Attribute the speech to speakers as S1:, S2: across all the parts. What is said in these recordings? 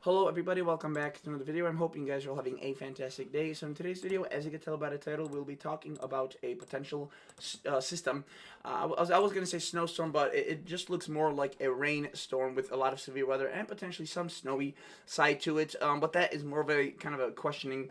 S1: Hello everybody, welcome back to another video. I'm hoping you guys are all having a fantastic day. So in today's video, as you can tell by the title, we'll be talking about a potential system. I was going to say snowstorm, but it just looks more like a rainstorm with a lot of severe weather and potentially some snowy side to it. But that is more of a kind of a questioning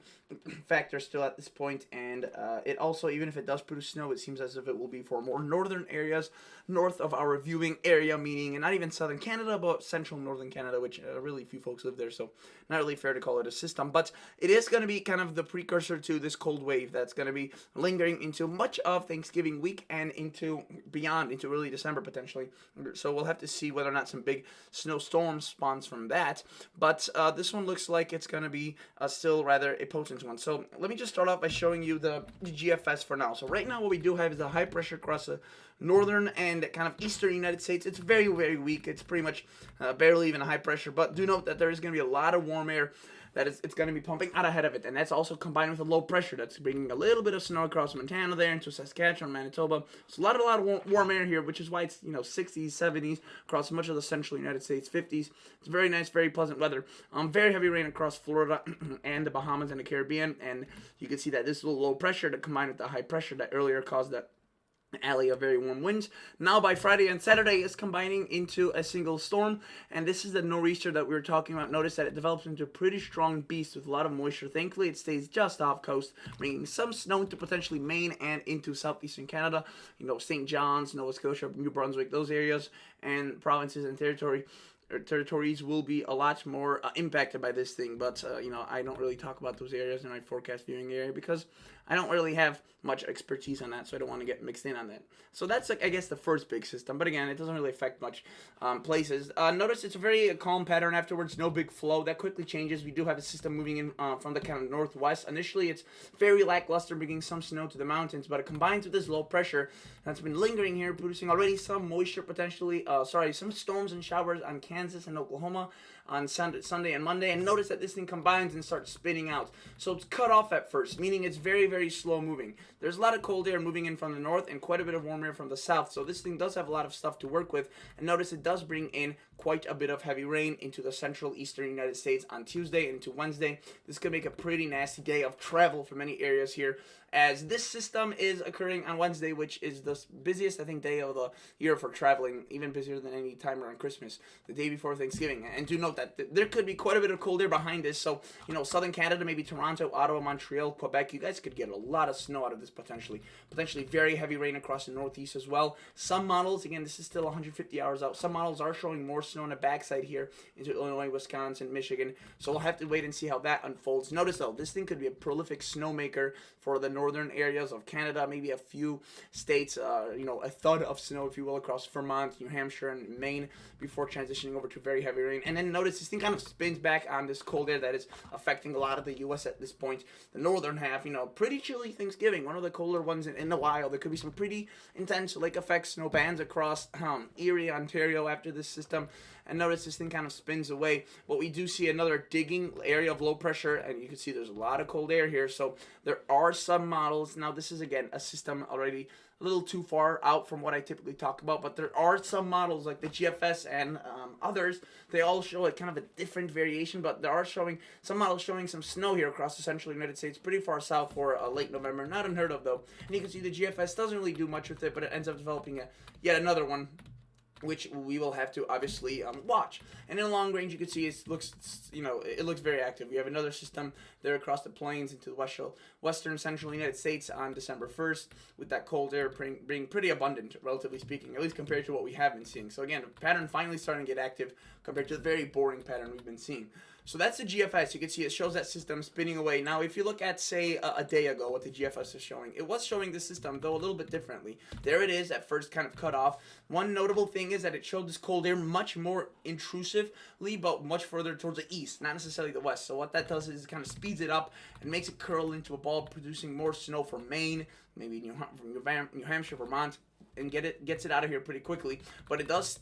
S1: factor still at this point. And it also, even if it does produce snow, it seems as if it will be for more northern areas, north of our viewing area, meaning not even southern Canada, but central northern Canada, which really few folks live there, so not really fair to call it a system. But it is going to be kind of the precursor to this cold wave that's going to be lingering into much of Thanksgiving week and into beyond, into early December potentially. So we'll have to see whether or not some big snowstorm spawns from that. But this one looks like it's going to be still rather a potent one. So let me just start off by showing you the GFS for now. So right now what we do have is a high pressure across the northern and kind of eastern United States. It's very, very weak. It's pretty much barely even a high pressure. But do note that there is going to be a lot of warm air that it's going to be pumping out ahead of it. And that's also combined with a low pressure that's bringing a little bit of snow across Montana there into Saskatchewan, Manitoba. So a lot of warm air here, which is why it's 60s, 70s across much of the central United States, 50s. It's very nice, very pleasant weather. Very heavy rain across Florida and the Bahamas and the Caribbean. And you can see that this little low pressure that combined with the high pressure that earlier caused that alley of very warm winds. Now by Friday and Saturday is combining into a single storm, and this is the nor'easter that we were talking about. Notice that it develops into a pretty strong beast with a lot of moisture. Thankfully, it stays just off coast, bringing some snow into potentially Maine and into southeastern Canada. St. John's, Nova Scotia, New Brunswick, those areas and provinces and territories will be a lot more impacted by this thing. But I don't really talk about those areas in my forecast viewing area because I don't really have much expertise on that, so I don't want to get mixed in on that. So that's, I guess, the first big system. But again, it doesn't really affect much places. Notice it's a very calm pattern afterwards, no big flow. That quickly changes. We do have a system moving in from the kind of northwest. Initially, it's very lackluster, bringing some snow to the mountains, but it combines with this low pressure that's been lingering here, producing already some moisture potentially, some storms and showers on Kansas and Oklahoma on Sunday and Monday. And notice that this thing combines and starts spinning out. So it's cut off at first, meaning it's very, very slow moving. There's a lot of cold air moving in from the north and quite a bit of warm air from the south. So this thing does have a lot of stuff to work with. And notice it does bring in quite a bit of heavy rain into the central eastern United States on Tuesday and into Wednesday. This could make a pretty nasty day of travel for many areas here, as this system is occurring on Wednesday, which is the busiest, I think, day of the year for traveling, even busier than any time around Christmas, the day before Thanksgiving. And do note that there could be quite a bit of cold air behind this. So, southern Canada, maybe Toronto, Ottawa, Montreal, Quebec, you guys could get a lot of snow out of this potentially. Potentially very heavy rain across the northeast as well. Some models, again, this is still 150 hours out. Some models are showing more snow on the backside here into Illinois, Wisconsin, Michigan. So we'll have to wait and see how that unfolds. Notice, though, this thing could be a prolific snowmaker for the northern areas of Canada, maybe a few states, a thud of snow, if you will, across Vermont, New Hampshire, and Maine before transitioning over to very heavy rain. And then notice this thing kind of spins back on this cold air that is affecting a lot of the U.S. at this point. The northern half, pretty chilly Thanksgiving, one of the colder ones in a while. There could be some pretty intense lake effect snow bands across Erie, Ontario after this system. And notice this thing kind of spins away. But we do see another digging area of low pressure, and you can see there's a lot of cold air here. So there are some models. Now, this is, again, a system already a little too far out from what I typically talk about, but there are some models like the GFS and others. They all show a kind of a different variation, but there are some models showing some snow here across the central United States, pretty far south for late November. Not unheard of, though. And you can see the GFS doesn't really do much with it, but it ends up developing yet another one, which we will have to obviously watch. And in long range, you can see it looks very active. We have another system there across the plains into the western central United States on December 1st, with that cold air being pretty abundant, relatively speaking, at least compared to what we have been seeing. So again, the pattern finally starting to get active compared to the very boring pattern we've been seeing. So that's the GFS. You can see it shows that system spinning away. Now, if you look at, say, a day ago, what the GFS is showing, it was showing the system, though a little bit differently. There it is, at first kind of cut off. One notable thing is that it showed this cold air much more intrusively, but much further towards the east, not necessarily the west. So what that does is it kind of speeds it up and makes it curl into a ball, producing more snow from Maine, maybe New Hampshire, Vermont, and gets it out of here pretty quickly. But it does,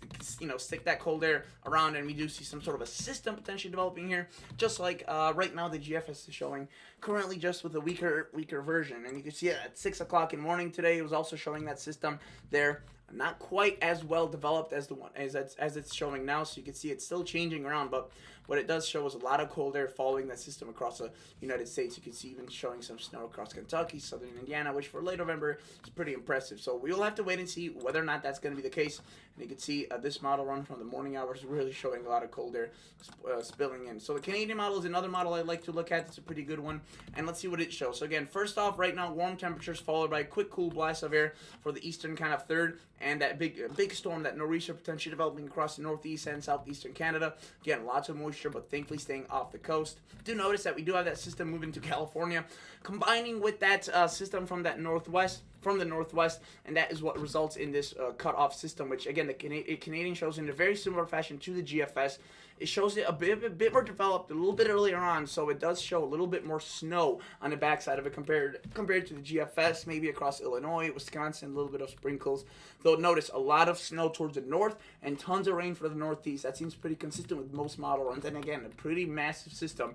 S1: stick that cold air around, and we do see some sort of a system potentially developing here. Just like right now, the GFS is showing currently just with a weaker version, and you can see it at 6 o'clock in the morning today. It was also showing that system there. Not quite as well developed as the one as it's showing now, so you can see it's still changing around. But what it does show is a lot of cold air following that system across the United States. You can see even showing some snow across Kentucky, southern Indiana, which for late November is pretty impressive. So we will have to wait and see whether or not that's going to be the case. And you can see this model run from the morning hours really showing a lot of cold air spilling in. So the Canadian model is another model I like to look at. It's a pretty good one. And let's see what it shows. So again, first off, right now, warm temperatures followed by a quick cool blast of air for the eastern kind of third, and that big storm, that nor'easter potentially developing across the northeast and southeastern Canada. Again, lots of moisture, but thankfully staying off the coast. Do notice that we do have that system moving to California, combining with that system from the northwest, and that is what results in this cut-off system, which again the Canadian shows in a very similar fashion to the GFS. It shows it a bit more developed a little bit earlier on, so it does show a little bit more snow on the backside of it compared to the GFS, maybe across Illinois, Wisconsin, a little bit of sprinkles. Though notice a lot of snow towards the north and tons of rain for the northeast. That seems pretty consistent with most model runs. And again, a pretty massive system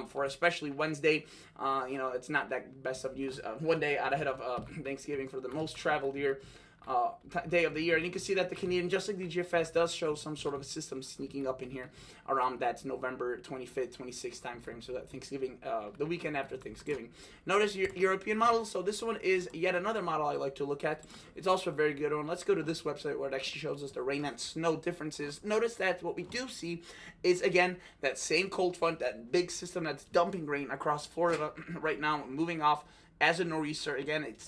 S1: for especially Wednesday. It's not that best of news. One day out ahead of Thanksgiving for the most traveled day of the year. And you can see that the Canadian, just like the GFS, does show some sort of a system sneaking up in here around that November 25th, 26th time frame, so that Thanksgiving, the weekend after Thanksgiving. Notice your European model. So this one is yet another model I like to look at. It's also a very good one. Let's go to this website where it actually shows us the rain and snow differences. Notice that what we do see is, again, that same cold front, that big system that's dumping rain across Florida right now, moving off as a nor'easter. Again, it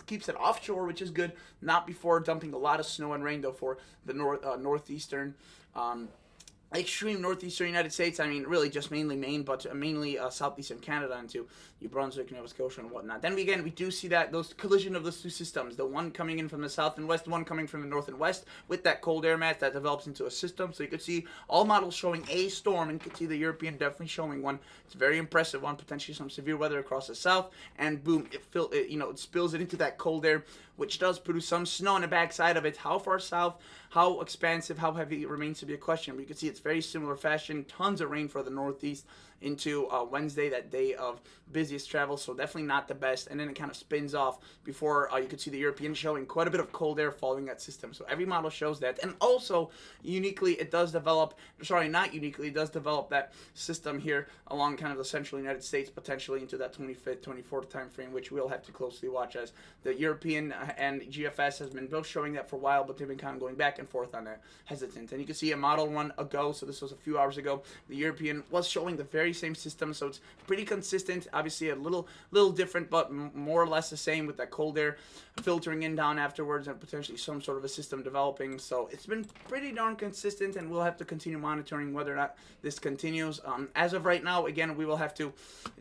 S1: keeps it offshore, which is good, not before dumping a lot of snow and rain, though, for the northeastern extreme northeastern United States. I mean, really just mainly Maine, but mainly southeastern Canada into New Brunswick, Nova Scotia, and whatnot. Then again, we do see that those collision of those two systems, the one coming in from the south and west, the one coming from the north and west, with that cold air mass that develops into a system. So you could see all models showing a storm, and you could see the European definitely showing one. It's a very impressive one, potentially some severe weather across the south, and boom, it spills it into that cold air, which does produce some snow on the backside of it. How far south, how expansive, how heavy, it remains to be a question. But you can see it's very similar fashion. Tons of rain for the northeast into Wednesday, that day of busiest travel, so definitely not the best. And then it kind of spins off before you could see the European showing quite a bit of cold air following that system. So every model shows that. And also, uniquely, it does develop, not uniquely, it does develop that system here along kind of the central United States, potentially into that 25th, 24th time frame, which we'll have to closely watch, as the European and GFS has been both showing that for a while, but they've been kind of going back and forth on that, hesitant. And you can see a model run ago, so this was a few hours ago, the European was showing the very same system, so it's pretty consistent. Obviously a little different, but more or less the same, with that cold air filtering in down afterwards and potentially some sort of a system developing. So it's been pretty darn consistent, and we'll have to continue monitoring whether or not this continues. As of right now, again, we will have to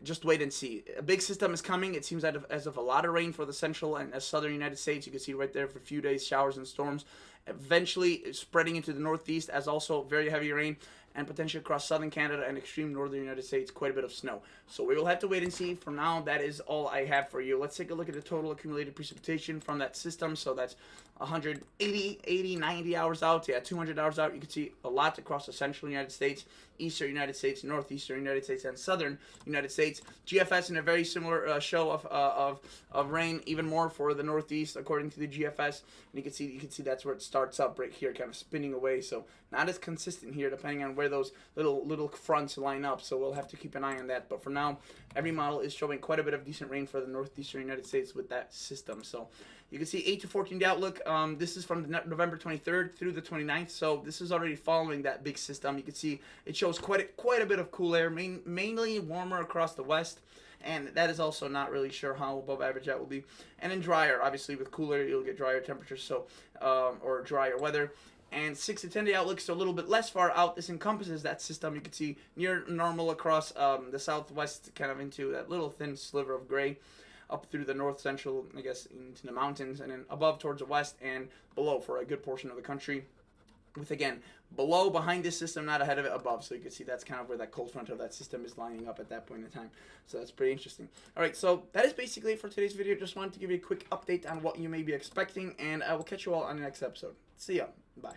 S1: just wait and see. A big system is coming. It seems as of a lot of rain for the central and southern United States. You can see right there for a few days, showers and storms, eventually spreading into the northeast as also very heavy rain, and potentially across southern Canada and extreme northern United States, quite a bit of snow. So we will have to wait and see. For now, that is all I have for you. Let's take a look at the total accumulated precipitation from that system. So that's 180, 80, 90 hours out. Yeah, 200 hours out. You can see a lot across the central United States, eastern United States, northeastern United States, and southern United States. GFS in a very similar show of rain, even more for the northeast, according to the GFS. And you can see that's where it starts up right here, kind of spinning away. So not as consistent here, depending on where those little fronts line up. So we'll have to keep an eye on that. But for now, every model is showing quite a bit of decent rain for the northeastern United States with that system. So you can see 8 to 14 day outlook. This is from November 23rd through the 29th. So this is already following that big system. You can see it shows quite a bit of cool air, mainly warmer across the west. And that is also not really sure how above average that will be. And then drier, obviously with cooler, you'll get drier temperatures, so or drier weather. And 6 to 10 day outlook, so a little bit less far out. This encompasses that system. You can see near normal across the southwest, kind of into that little thin sliver of gray, up through the north central, I guess, into the mountains, and then above towards the west and below for a good portion of the country. With, again, below, behind this system, not ahead of it, above. So you can see that's kind of where that cold front of that system is lining up at that point in time. So that's pretty interesting. All right, so that is basically it for today's video. Just wanted to give you a quick update on what you may be expecting, and I will catch you all on the next episode. See ya. Bye.